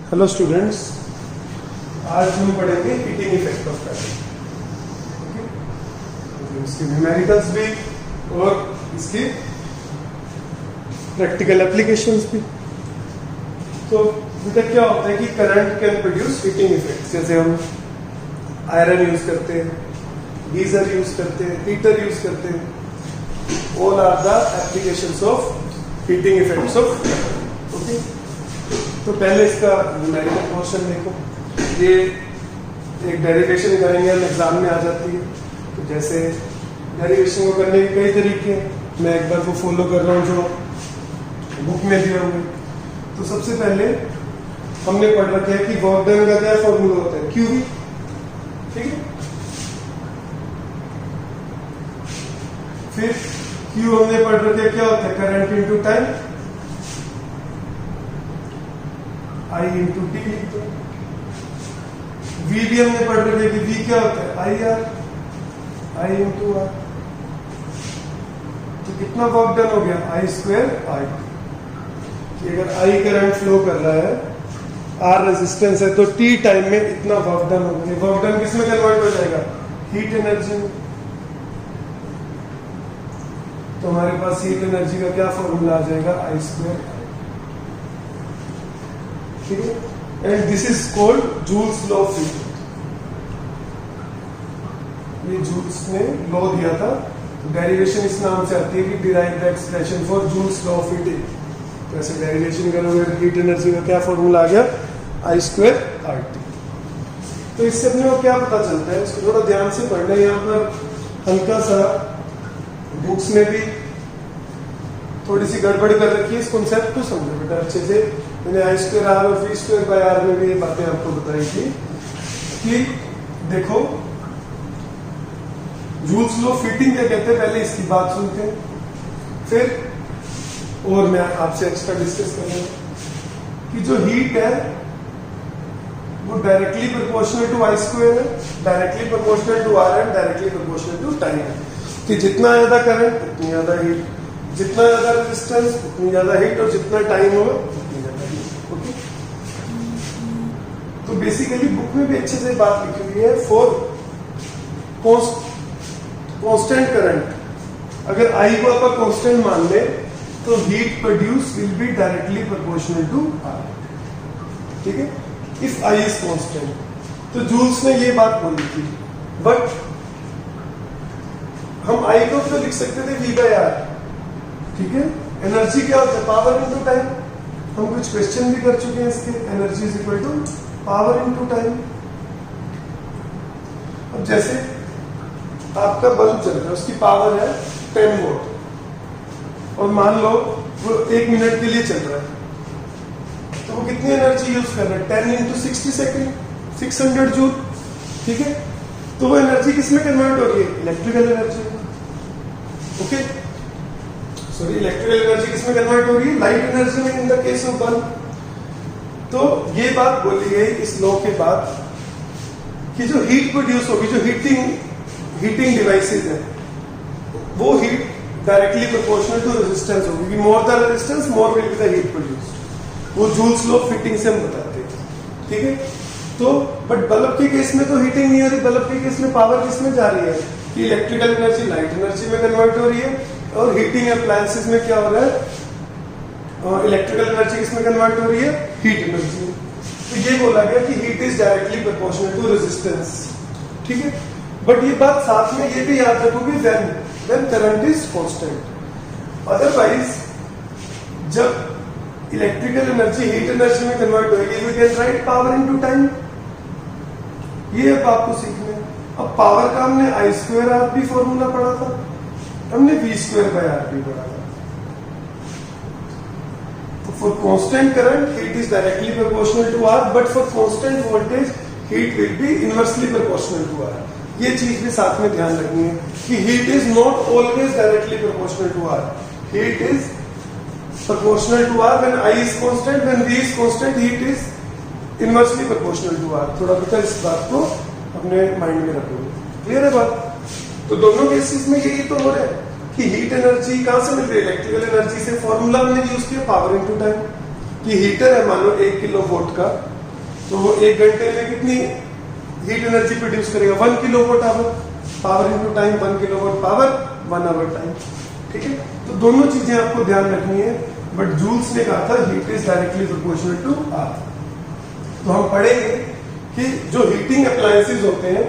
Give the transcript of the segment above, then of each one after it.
Hello students, आज हम पढ़ेंगे हीटिंग इफेक्ट ऑफ पैटर्न। इसके न्यूमेरिकल्स भी और इसकी प्रैक्टिकल एप्लीकेशंस भी। तो बेटा क्या होता है कि current can produce heating effect. जैसे हम आयरन यूज करते हैं, गीजर यूज करते हैं, हीटर यूज करते हैं। All are the applications of heating effects of pattern. Okay, तो पहले इसका न्यूमेरिकल क्वेश्चन देखो। ये एक डेरिवेशन करेंगे हम, एग्जाम में आ जाती है। तो जैसे डेरिवेशन को करने के कई तरीके हैं, मैं एक बार वो फॉलो कर रहा हूँ जो बुक में दिया हुआ है। तो सबसे पहले हमने पढ़ रखा है कि वर्क डन का क्या फॉर्मूला होता है, क्यूवी। ठीक है, फिर क्यू हमने पढ़ रखा है क्या होता है, करंट इनटू टाइम, आई इंटू टी लिखते हैं। वी भी हमने पढ़ रखे कि वी क्या होता है, I R, I into R. तो कितना वर्क डन हो गया, आई स्क्वायर आई। कि अगर आई करंट फ्लो कर रहा है, आर रेजिस्टेंस है, तो टी टाइम में इतना वर्क डन हो गया। वर्क डन किस में कन्वर्ट हो जाएगा, हीट एनर्जी में। तो हमारे पास हीट एनर्जी का क्या फॉर्मूला आ जाएगा, आई स्क्वायर। ठीक है, and this is called joules law of heat. ये जूल्स ने लॉ दिया था, तो डेरिवेशन इस नाम से आती है कि derive the expression for joules law of heating. तो ऐसे डेरिवेशन करोगे, हीट एनर्जी का क्या फॉर्मूला आ गया, आई स्क्वायर आर टी। तो इससे अपने को क्या पता चलता है, इसको थोड़ा ध्यान से पढ़ना है। यहाँ पर हल्का सा बुक्स में भी थोड़ी सी गड़बड़ कर रखी है, इस कॉन्सेप्ट को समझो बेटा अच्छे से। मैंने आई स्क्वायर आर और वी स्क्वायर बाय आर में भी ये बातें आपको बताई थी कि देखो जूल्स लॉ ऑफ हीटिंग क्या कहते हैं, पहले इसकी बात सुनते हैं, फिर और मैं आपसे एक्स्ट्रा डिस्कस करूंगा कि जो हीट है वो directly proportional to I square है, directly proportional to R and directly proportional to time है। कि जितना ज्यादा करंट उतनी ज्यादा हीट, जितना ज्यादा रेजिस्टेंस उतनी ज्यादा हीट, और जितना टाइम होगा उतनी ज्यादा हीट। ओके, तो बेसिकली बुक में भी अच्छे से बात लिखी हुई है। फॉर कांस्टेंट करंट, अगर आई को आप कांस्टेंट मान ले तो heat produce will be directly proportional to R. ठीक है, इफ आई इज कांस्टेंट। तो जूल्स ने ये बात बोली थी, बट हम आई को तो लिख सकते थे वी बाय आर। ठीक है, एनर्जी क्या होता है, पावर इनटू टाइम। हम कुछ क्वेश्चन भी कर चुके हैं इसके, energy is equal to power into time. अब जैसे आपका बल्ब चल रहा है, उसकी पावर है 10 वोल्ट, और मान लो वो 1 मिनट के लिए चल रहा है, तो वो कितनी एनर्जी यूज कर रहा है, 10 इंटू 60 सेकेंड, 600 जूल। ठीक है, तो वो एनर्जी किसमें कन्वर्ट हो रही है, electrical energy. Okay, sorry, electrical energy किसमें कन्वर्ट हो रही है, लाइट एनर्जी में, in the case of bulb. तो ये बात बोली गई इस लॉ के बाद कि जो हीट प्रोड्यूस होगी, जो हीटिंग डिवाइसेस है, वो heat directly proportional to resistance होगी। कि more the resistance more will be the heat produce. वो जूल्स लॉ ऑफ हीटिंग से हम बताते हैं। ठीक है, तो बट बल्ब के केस में तो हीटिंग नहीं हो रही, बल्ब के केस में पावर किस में जा रही है, कि इलेक्ट्रिकल एनर्जी लाइट एनर्जी में कन्वर्ट हो रही है, और हीटिंग अप्लायंसेस में क्या हो रहा है, इलेक्ट्रिकल एनर्जी किस में कन्वर्ट हो रही है, हीट एनर्जी। तो ये बोला गया कि heat is directly proportional to resistance. ठीक है, बट ये बात साथ में ये भी याद रखोगे, when current is constant. Otherwise जब इलेक्ट्रिकल एनर्जी हीट एनर्जी में कन्वर्ट होगी, we can write power into time. ये अब आपको सीखना है। अब पावर का हमने I square R P formula पढ़ा था, हमने V square by R P पढ़ा था। तो for constant current heat is directly proportional to R, but for constant voltage heat will be inversely proportional to R. ये चीज भी साथ में ध्यान रखनी है कि heat is not always directly proportional to R. Heat is proportional to R when I is constant, when V is constant heat is inversely proportional to R. थोड़ा बेटा इस बात को अपने माइंड में रखोगे। क्लियर है बात? तो दोनों केसेस में यही तो हो रहा है कि हीट एनर्जी कहां से मिल रही है, इलेक्ट्रिकल एनर्जी से। फॉर्मूला हमने यूज किया पावर इनटू टाइम। कि हीटर है मान लो 1 किलो वोल्ट का, तो वो 1 घंटे में कितनी हीट एनर्जी प्रोड्यूस करेगा? 1 kilowatt hour, power into time 1 kilowatt power 1 hour time. ठीक है, तो दोनों चीजें आपको ध्यान रखनी है। बट जूल्स ने कहा था heat is directly proportional to R. तो हम पढ़ेंगे कि जो हीटिंग अप्लायंसेस होते हैं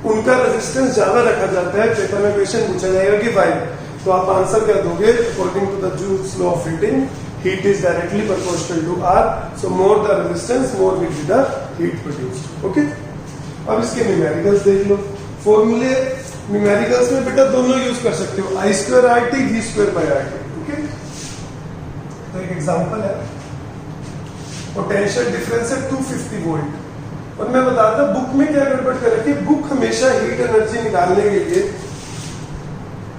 उनका रेजिस्टेंस ज्यादा रखा जाता है। पेपर में क्वेश्चन पूछा जाएगा कि वाई, तो आप आंसर क्या दोगे? According to the Joule's law of heating, heat is directly proportional to R, so more the resistance, more will be the heat produced. Okay? अब इसके न्यूमेरिकल्स देख लो। फॉर्मूले न्यूमेरिकल्स में बेटा दोनों यूज कर सकते हो, I square R T, V square by are T. Okay, तो एक एग्जांपल है, पोटेंशियल डिफरेंस है 250 वोल्ट। और मैं बताता बुक में क्या गड़बड़ कर रखी है, बुक हमेशा हीट एनर्जी निकालने के लिए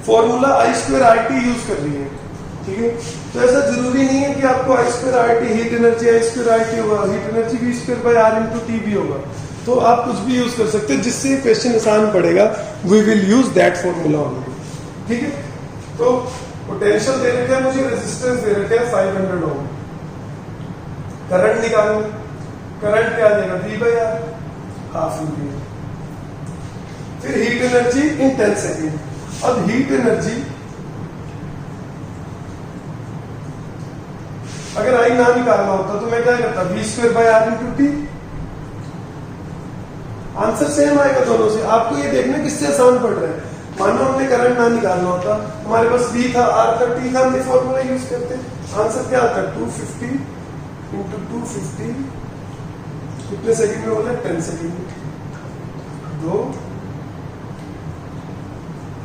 formula I square R T use कर रही है। ठीक है, तो ऐसा जरूरी नहीं है कि आपको I square R T heat energy I square R T होगा, heat energy V square by R into T भी होगा। तो आप कुछ भी यूज कर सकते हैं, जिससे क्वेश्चन आसान पड़ेगा। We will use that formula only. ठीक है, तो पोटेंशियल दे रखे हैं मुझे, रेजिस्टेंस दे रखे हैं 500 ओम। करंट निकालना, करंट क्या देगा? V by R, half ampere. फिर हीट एनर्जी इन 10 सेकेंड। अब हीट एनर्जी अगर आई ना निकालना होता तो मैं क्या करता? V square by R into T. Answer same आएगा दोनों से। आपको ये देखना किससे आसान पड़ रहा है। मानो हमने करंट ना निकालना होता, हमारे पास V था, R था, T था, हमने फॉर्मूला यूज करते। आंसर क्या आता? 250 इंटू 250 कितने सेकंड में बोला? 10 सेकंड में।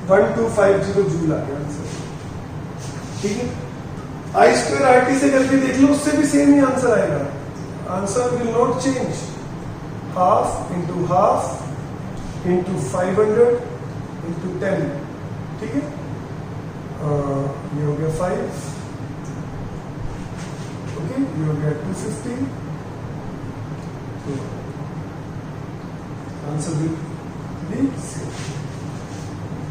1250 जूल आ गया आंसर। ठीक है, I स्क्वायर आर टी से करके देख लो, उससे भी सेम ही आंसर आएगा। Answer will not change. Half into 500 into 10। ठीक है, ये हो गया 5। ओके, ये हो गया 250। Answer will be same.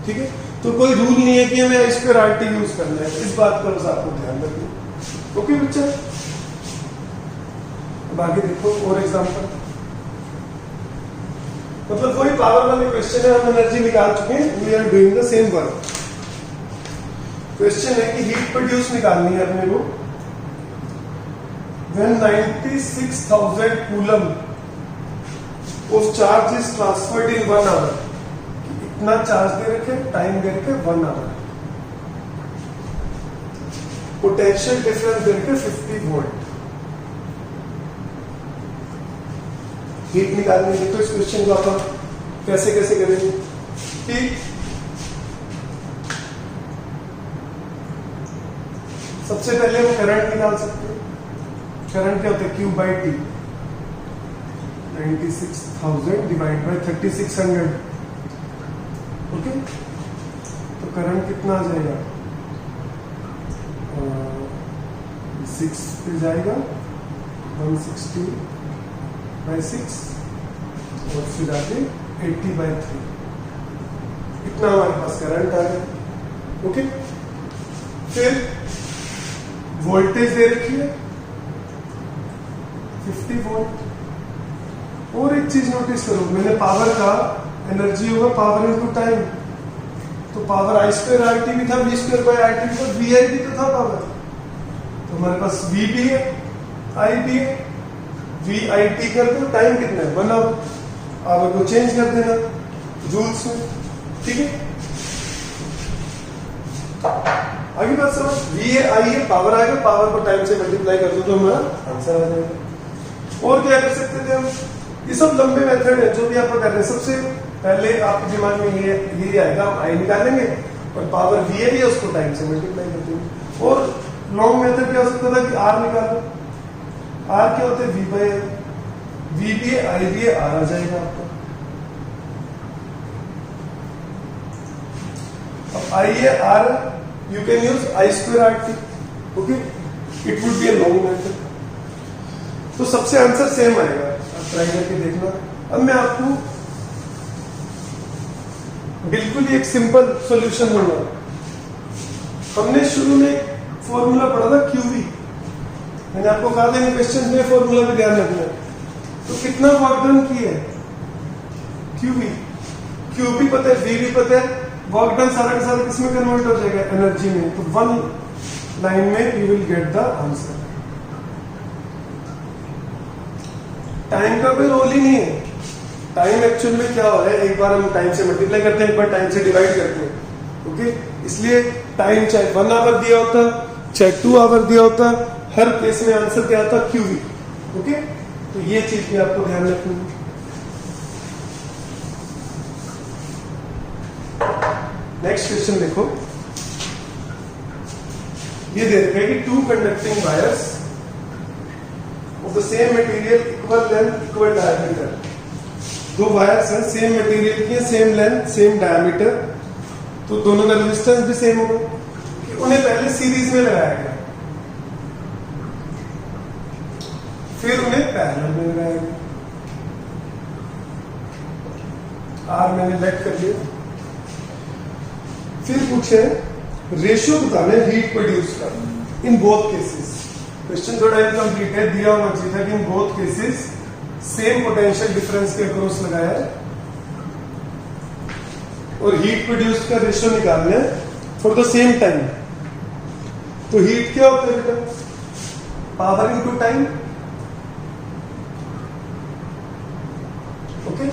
ठीक है, तो कोई रूल नहीं है कि हमें I square R T use करना है, इस बात का बस आपको ध्यान रखना। ओके बच्चा, अब आगे देखो और एग्जांपल। मतलब वही पावर वाले क्वेश्चन है, हम एनर्जी निकाल चुके हैं, we are doing the same work. Question है कि हीट प्रोड्यूस निकालनी है अपने को when 96,000 coulomb of charge is transferred in 1 hour. इतना चार्ज दे रखे, टाइम दे रखे 1 आवर, पोटेंशियल डिफरेंस दे रखे 50 वोल्ट। हीट निकालने के तो इस क्वेश्चन को अपन कैसे कैसे करेंगे कि सबसे पहले हम करंट निकाल सकते हैं। करंट क्या होता है? Q by T, 96,000 divide by 3600। Okay, तो करंट कितना आ जाएगा? 6 पे जाएगा, 160 बाई 6 और फिर आगे 80 बाई 3। इतना हमारे पास करंट आ गया। ओके, फिर वोल्टेज दे रखी है 50 वोल्ट। और एक चीज नोटिस करो, मैंने पावर का एनर्जी होगा पावर इनटू टाइम, तो power I square R T भी था, V square by R T भी था, V आई भी तो था पावर। तो हमारे पास V भी है, I भी है। V आई टी कर दो, टाइम कितना है? 1 आवर। आवर को चेंज कर देना जूल्स में। ठीक है, आगे बात समझ। V है, I है, पावर आएगा, पावर को टाइम से मल्टीप्लाई कर दो तो हमारा आंसर आ जाएगा। और क्या कर सकते थे हम? ये सब लंबे मेथड है जो भी आप कर रहे हैं। सबसे पहले आपके दिमाग में ये आएगा, हम आई निकालेंगे और पावर वी है उसको टाइम से मल्टीप्लाई कर देंगे। और लॉन्ग मेथड क्या हो सकता था कि आर निकालो। आर क्या होता है? We by are. वी भी है, आई भी है, आर आ जाएगा आपका। अब आई है, R, you can use I square R T. Okay, it would be a long method. तो सबसे आंसर सेम आएगा, आप ट्राई करके देखना। अब मैं आपको बिल्कुल ही एक सिंपल सॉल्यूशन दूंगा। हमने शुरू में फॉर्मूला पढ़ा था QV। मैंने आपको कहा था इन क्वेश्चन में फॉर्मूला भी ध्यान रखना है। तो कितना वर्क डन किया है, क्यूबी, क्यूबी पता है, वी भी पता है, वर्क डन सारा का सारा किसमें कन्वर्ट हो जाएगा, एनर्जी में। तो वन लाइन में you will get the answer. Time का कोई रोल ही नहीं है। टाइम एक्चुअल में क्या हो रहा है, एक बार हम टाइम से मल्टीप्लाई करते हैं, एक बार टाइम से डिवाइड करते हैं, ओके। इसलिए टाइम चाहे 1 आवर दिया होता, चाहे 2 आवर दिया होता, हर केस में आंसर क्या आता, क्यूबी, ओके। तो ये चीज भी आपको ध्यान रखनी है। नेक्स्ट क्वेश्चन देखो, ये दे रखा है कि 2 conducting wires of the same material, equal length, equal diameter. 2 wires हैं, सेम मटेरियल की, सेम लेंथ, सेम डायमीटर, तो दोनों का रेजिस्टेंस भी सेम होगा। उन्हें पहले सीरीज में लगाया गया, फिर उन्हें पैरेलल में लगाया गया। आर मैंने लेट कर लिया। फिर पूछे रेशियो बताना है हीट प्रोड्यूस का इन बोथ केसेस। क्वेश्चन थोड़ा इनकम्प्लीट है, दिया होना चाहिए था कि in both cases same potential difference के अक्रॉस लगाया है और हीट प्रोड्यूस का रेशियो निकालना है फॉर द सेम टाइम। तो हीट क्या होता है बेटा, पावर इनटू टाइम, ओके।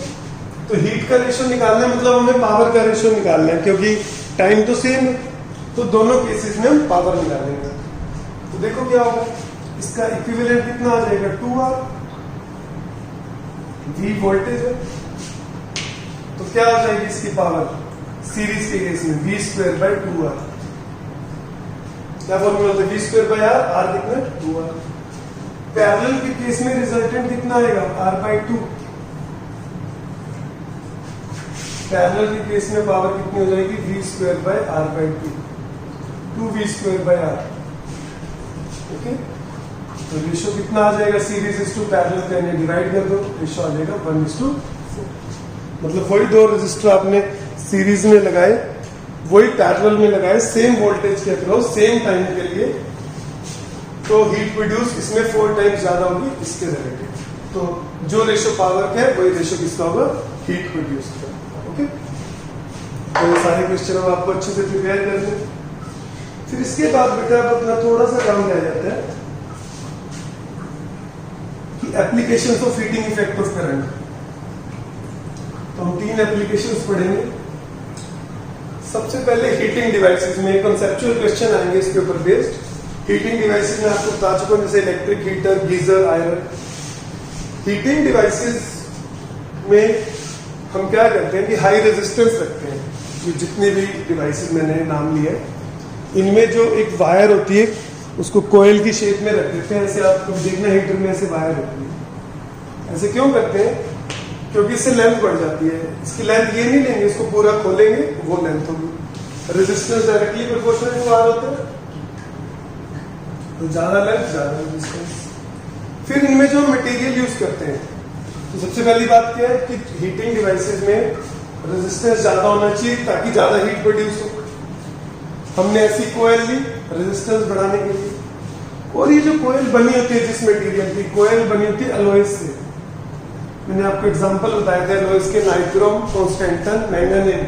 तो हीट का रेशियो निकालना है, मतलब हमें पावर का रेशियो निकालना है, क्योंकि टाइम तो सेम है, तो दोनों केसेस में हम पावर निकालेंगे। तो देखो क्या होगा, इसका इक्विवेलेंट कितना आ जाएगा, 2R। V वोल्टेज है, तो क्या आ जाएगी इसकी पावर सीरीज के केस में, V²/2R। क्या फॉर्मूला होता है, V²/R, R कितना, 2R। पैरेलल के केस में रिजल्टेंट कितना आएगा, R/2। पैरेलल के केस में पावर कितनी हो जाएगी, V²/R/2, 2V²/R, ओके। तो रेशियो कितना आ जाएगा, सीरीज इज टू पैरेलल का इन्हें डिवाइड कर दो, रेशियो आ जाएगा 1:4। मतलब वही 2 रेजिस्टर आपने सीरीज में लगाए, वही पैरेलल में लगाए, सेम वोल्टेज के अक्रॉस, सेम टाइम के लिए, तो हीट प्रोड्यूस इसमें 4 टाइम्स ज्यादा होगी इसके रिलेटेड। तो जो रेशियो पावर का है वही रेशियो किसका होगा, हीट प्रोड्यूस का, ओके। तो ये सारे क्वेश्चन अब आपको अच्छे से प्रिपेयर कर लें। फिर इसके बाद बेटा अब अपना थोड़ा सा काम रह जाता है कि applications of heating effect of current. तो हम 3 एप्लीकेशंस पढ़ेंगे। सबसे पहले हीटिंग डिवाइसेस में कंसेप्चुअल क्वेश्चन आएंगे इसके ऊपर बेस्ड। हीटिंग डिवाइसेस में आपको बता चुका हूं, जैसे electric heater, geyser, iron. Heating devices में हम क्या करते हैं कि हाई रेजिस्टेंस रखते हैं। ये जितने भी डिवाइसेस मैंने नाम लिए, इनमें जो एक वायर होती है उसको कोयल की शेप में रख देते हैं। ऐसे आपको देखना हीटर में ऐसे वायर होती है। ऐसे क्यों करते हैं, क्योंकि इससे लेंथ बढ़ जाती है। इसकी लेंथ ये नहीं लेंगे, इसको पूरा खोलेंगे, वो लेंथ होगी। Resistance directly proportional to R होता है, तो ज्यादा लेंथ ज्यादा रेजिस्टेंस। फिर इनमें जो मटेरियल यूज करते हैं, तो सबसे पहली बात क्या है कि हीटिंग डिवाइसेस में रेजिस्टेंस ज्यादा होना चाहिए ताकि ज्यादा हीट प्रोड्यूस हो। हमने ऐसी कोयल ली रेजिस्टेंस बढ़ाने के लिए। और ये जो कोयल बनी होती है, जिस मटेरियल की कोयल बनी होती है एलॉयस से। मैंने आपको एग्जांपल बताया था एलॉयस के, नाइक्रोम, कॉन्स्टेंटन, मैंगनीज।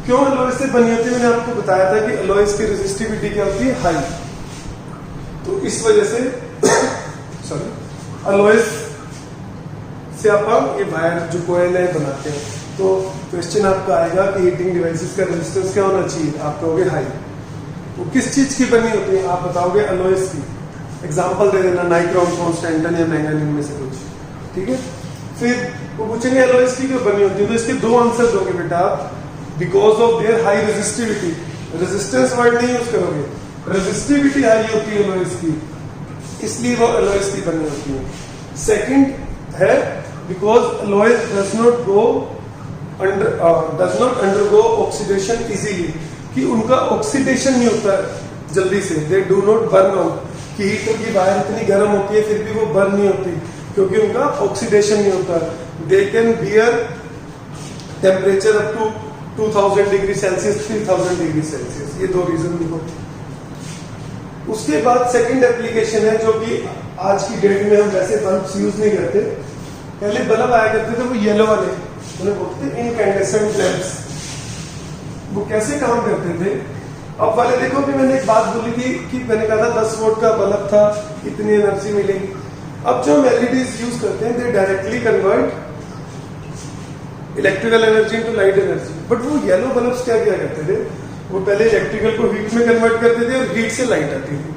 क्यों एलॉयस से बनी होती है, मैंने आपको बताया था कि एलॉयस की रेजिस्टिविटी क्या होती है, हाई। तो इस वजह से सॉरी एलॉयस से आप ये वायर जो कोयल है बनाते हैं। तो क्वेश्चन आपका आएगा कि हीटिंग डिवाइसेस का रेजिस्टेंस क्या होना चाहिए, आप कहोगे हाई। वो किस चीज की बनी होती है, आप बताओगे एलॉयस की। एग्जांपल दे देना, नाइक्रोम, कॉन्स्टेंटन या मैंगनीज में से कुछ, ठीक है। फिर वो पूछेंगे एलॉयस की क्यों बनी होती है, तो इसके 2 आंसर दोगे बेटा आप। Because of their high resistivity, resistance word नहीं यूज करोगे, रेजिस्टिविटी हाई होती है एलॉयस की, इसलिए वो एलॉयस की बनी होती है। सेकंड है because Alois does not undergo oxidation easily, कि उनका ऑक्सीडेशन नहीं होता जल्दी से। They do not burn out, कि हीटर की वायर इतनी गर्म होती है फिर भी वो बर्न नहीं होती, क्योंकि उनका ऑक्सीडेशन नहीं होता। They can bear temperature up to 2000 degree Celsius, 3000 degree Celsius. ये 2 रीजन देखो। उसके बाद सेकंड एप्लीकेशन है जो कि आज की डेट में हम वैसे बल्ब यूज नहीं करते, पहले बल्ब आया करते थे वो येलो वाले, उन्हें बोलते थे इनकैंडेसेंट लैंप्स। वो कैसे काम करते थे? अब वाले देखो कि मैंने एक बात बोली थी कि मैंने कहा था 10 वोल्ट का बल्ब था, इतनी एनर्जी मिलेगी। अब जो हम एलईडीज यूज करते हैं, दे directly convert electrical energy into light energy. But वो येलो बल्ब्स क्या किया करते थे, वो पहले इलेक्ट्रिकल को हीट में कन्वर्ट करते थे और हीट से लाइट आती थी।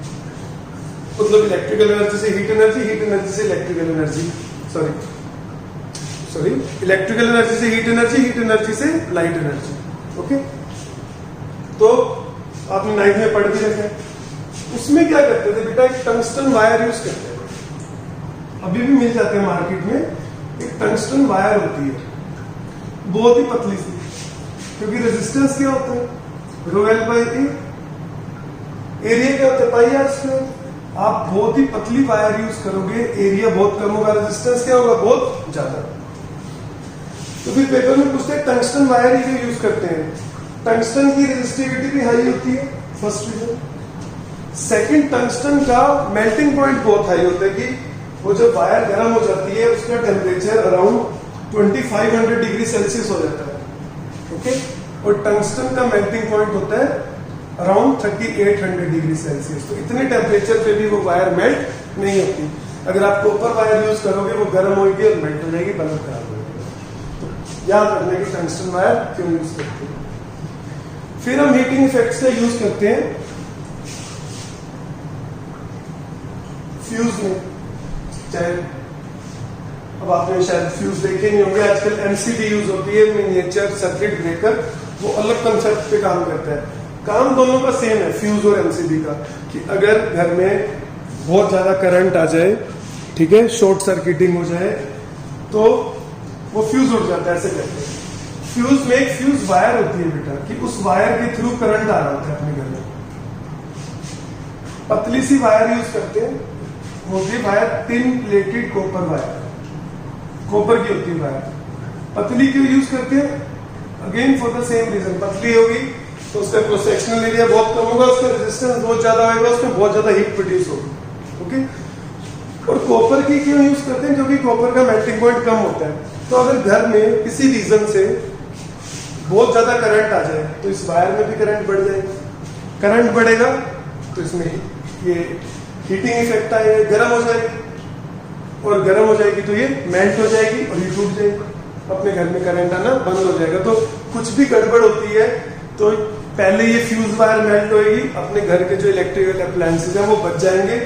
मतलब इलेक्ट्रिकल एनर्जी से हीट एनर्जी, हीट एनर्जी से electrical energy, sorry electrical energy से हीट एनर्जी, हीट एनर्जी से लाइट एनर्जी। ओके, तो आपने 9th में पढ़ भी रखा है। उसमें क्या करते थे बेटा, एक टंगस्टन वायर यूज करते हैं, अभी भी मिल जाते हैं मार्केट में। एक टंगस्टन वायर होती है, बहुत ही पतली सी, क्योंकि रेजिस्टेंस क्या होता है, rho L by A, area क्या होता है, पाई आर स्क्वायर। आप बहुत ही पतली वायर यूज करोगे, एरिया बहुत कम होगा, रेजिस्टेंस क्या होगा, बहुत ज्यादा। तो फिर पेपर में पूछते हैं टंगस्टन वायर ही क्यों यूज करते हैं। टंगस्टन की रेजिस्टिविटी भी हाई होती है, फर्स्ट रीजन। सेकंड, टंगस्टन का मेल्टिंग पॉइंट बहुत हाई होता है कि वो जब वायर गर्म हो जाती है उसका टेम्परेचर अराउंड 2500 डिग्री सेल्सियस हो जाता है। ओके, और टंगस्टन का मेल्टिंग पॉइंट होता है अराउंड 3800 डिग्री सेल्सियस। तो इतने टेम्परेचर पे भी वो वायर मेल्ट नहीं होती। अगर आप कॉपर वायर यूज करोगे वो गर्म होगी और मेल्ट हो जाएगी, बल्ब खराब हो जाएगा। तो याद रखना कि टंगस्टन वायर क्यों यूज करते हैं। फिर हम हीटिंग इफेक्ट्स का यूज करते हैं फ्यूज में। चाहे अब आपने शायद फ्यूज देखे नहीं होंगे, आजकल एमसीबी यूज होती है, मिनिएचर सर्किट ब्रेकर। वो अलग कंसेप्ट पे काम करता है। काम दोनों का सेम है, फ्यूज और एमसीबी का, कि अगर घर में बहुत ज्यादा करंट आ जाए, ठीक है, शॉर्ट सर्किटिंग हो जाए, तो वो फ्यूज उड़ जाता है, ऐसे कहते हैं। फ्यूज में एक फ्यूज वायर होती है बेटा, कि उस वायर के थ्रू करंट आ रहा होता है अपने घर में। पतली सी वायर यूज करते हैं, मोटी wire, tin plated copper wire, copper की होती है वायर। पतली क्यों यूज करते हैं? Again for the same reason, पतली होगी तो उसका क्रॉस सेक्शनल एरिया बहुत कम होगा, उसका रेजिस्टेंस बहुत ज्यादा होगा, उसमें बहुत ज्यादा हीट प्रोड्यूस होगी। ओके, और कॉपर की क्यों यूज करते हैं? क्योंकि कॉपर का मेल्टिंग पॉइंट कम होता है। तो अगर घर में किसी रीजन से बहुत ज्यादा करंट आ जाए तो इस वायर में भी करंट बढ़ जाएगा। करंट बढ़ेगा तो इसमें ये हीटिंग इफेक्ट आएगा, गर्म हो जाएगी, और गर्म हो जाएगी तो ये मेल्ट हो जाएगी और ये टूट जाएगी, अपने घर में करंट आना बंद हो जाएगा। तो कुछ भी गड़बड़ होती है तो पहले ये फ्यूज वायर मेल्ट होएगी, अपने घर के जो इलेक्ट्रिकल अप्लायंसेज हैं वो बच जाएंगे,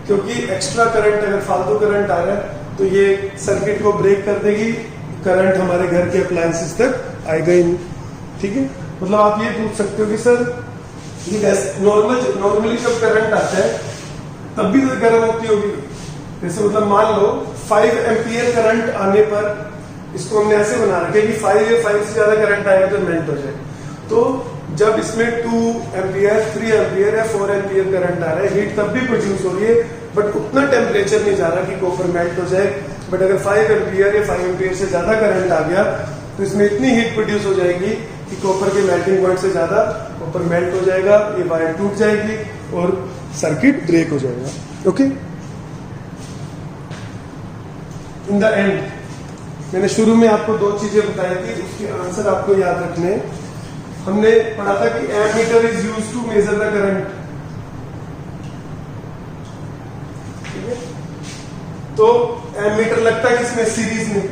क्योंकि एक्स्ट्रा करंट, अगर फालतू करंट आ रहा है तो ये सर्किट को ब्रेक कर देगी, करंट हमारे घर के अप्लायंसेज तक आएगा ही नहीं। ठीक है, मतलब आप ये पूछ सकते हो कि सर ये नॉर्मली जब करंट आता है तब भी तो गर्म होती होगी। जैसे मतलब मान लो 5 एम्पियर करंट आने पर, इसको हमने ऐसे बना रखा है कि 5 या 5 से ज्यादा करंट आएगा तो मेल्ट हो जाए। तो जब इसमें 2 एम्पियर, 3 एम्पियर या 4 एम्पियर करंट आ रहा है, हीट तब भी प्रोड्यूस हो रही है, बट उतना टेम्परेचर नहीं जा रहा कि कॉपर मेल्ट हो जाए। बट अगर 5 एम्पियर या 5 एम्पियर से ज्यादा करंट आ गया तो इसमें इतनी हीट प्रोड्यूस हो जाएगी कि कॉपर के मेल्टिंग पॉइंट से ज्यादा कॉपर मेल्ट हो जाएगा, ये वायर टूट जाएगी और सर्किट ब्रेक हो जाएगा। ओके, इन द एंड मैंने शुरू में आपको 2 चीजें बताई थी, उसके आंसर आपको याद रखने। हमने पढ़ा था कि ammeter is used to measure the current. ठीक है, तो एमीटर लगता है किसमें? सीरीज में।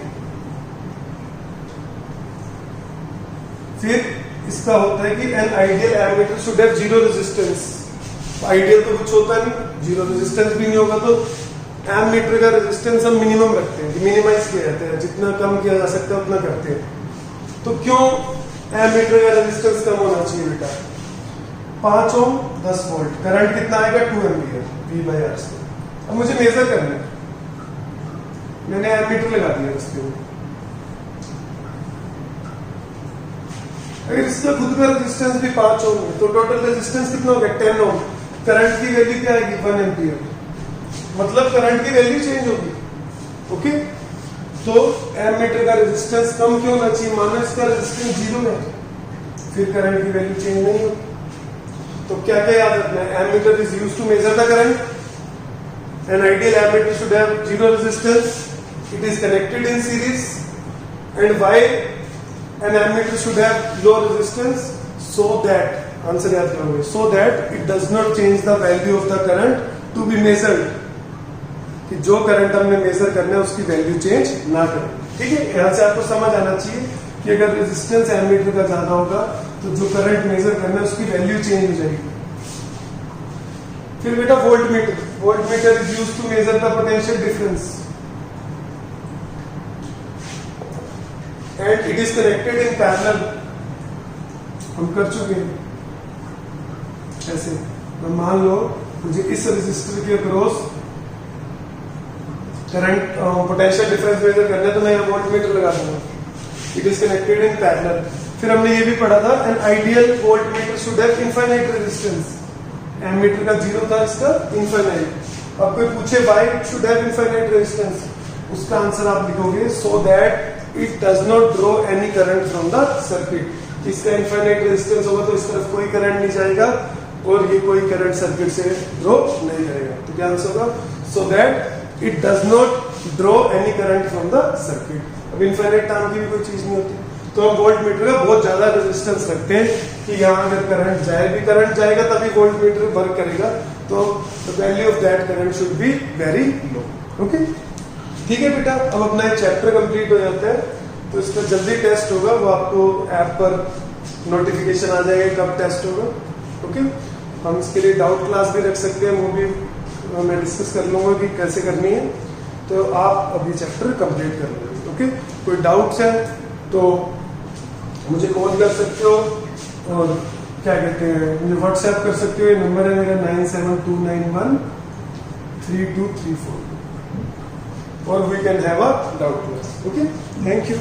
फिर इसका होता है कि an ideal ammeter should have zero resistance. Ideal तो कुछ होता नहीं, जीरो रेजिस्टेंस भी नहीं होगा, तो एमीटर का रेजिस्टेंस हम मिनिमम रखते हैं, मिनिमाइज किया जाता है, जितना कम किया जा सकता है उतना करते हैं। तो क्यों एमीटर का रेजिस्टेंस कम होना चाहिए बेटा? 5 ओम 10 वोल्ट, करंट कितना आएगा? 2 एम्पियर, V/R से। अब मुझे मेजर करना है, मैंने एमीटर लगा दिया इसके ऊपर। अगर इसका खुद का रेजिस्टेंस भी 5 ओम है तो टोटल रेजिस्टेंस कितना हो गया? 10 ओम। करंट की वैल्यू क्या आएगी? 1 एम्पियर, मतलब करंट की वैल्यू चेंज होगी। ओके, तो एमीटर का रेजिस्टेंस कम क्यों होना चाहिए? मानो इसका रेजिस्टेंस 0 है, फिर करंट की वैल्यू चेंज नहीं होगी। तो क्या क्या याद रखना है? Ammeter is used to measure the current, An ideal ammeter should have zero resistance. It is connected in series. And why an ammeter should have low resistance? So that, answer याद करोगे, so that it does not change the value of the current to be measured. कि जो current हमने major करना है उसकी value change ना करें. ठीक है, यहाँ से आपको समझ आना चाहिए कि अगर रेजिस्टेंस एमीटर का ज्यादा होगा तो जो करंट मेजर करना है उसकी वैल्यू चेंज हो जाएगी. फिर बेटा voltmeter is used to measure the potential difference and it is connected in parallel. हम कर चुके हैं ऐसे. तो मान लो मुझे इस रेजिस्टर के across current potential difference measure करना है तो मैं यहाँ वोल्ट मीटर लगा दूंगा. It is connected in parallel. फिर हमने ये भी पढ़ा था an ideal voltmeter should have infinite resistance. Ammeter का जीरो था, इसका इनफाइनाइट. अब कोई पूछे why it should have infinite resistance, उसका आंसर आप लिखोगे so that it does not draw any current from the circuit. इसका इनफाइनाइट रेजिस्टेंस होगा तो इस तरफ कोई करंट नहीं जाएगा और ये कोई करंट सर्किट से ड्रॉ नहीं करेगा. तो क्या आंसर होगा? सो that it does not draw any current from the circuit. अब इनफाइनाइट नाम की भी कोई चीज नहीं होती. तो हम वोल्ट मीटर का बहुत ज्यादा रेजिस्टेंस रखते हैं कि यहाँ अगर करंट जाए भी, करंट जाएगा तभी वोल्ट मीटर वर्क करेगा. तो the value of that current should be very low. Okay, ठीक है बेटा. अब अपना एक चैप्टर कंप्लीट हो जाता है तो इसका जल्दी टेस्ट होगा. वो आपको ऐप पर नोटिफिकेशन आ जाएगा कब टेस्ट होगा. ओके, हम इसके लिए डाउट क्लास भी रख सकते हैं, वो भी मैं डिस्कस कर लूंगा कि कैसे करनी है. तो आप अभी चैप्टर कंप्लीट कर लो. ओके, कोई डाउट्स है तो मुझे कॉल कर सकते हो और क्या कहते हैं मुझे व्हाट्सएप कर सकते हो. ये नंबर है मेरा 97291 3234 और we can have a doubt class. Okay, thank you.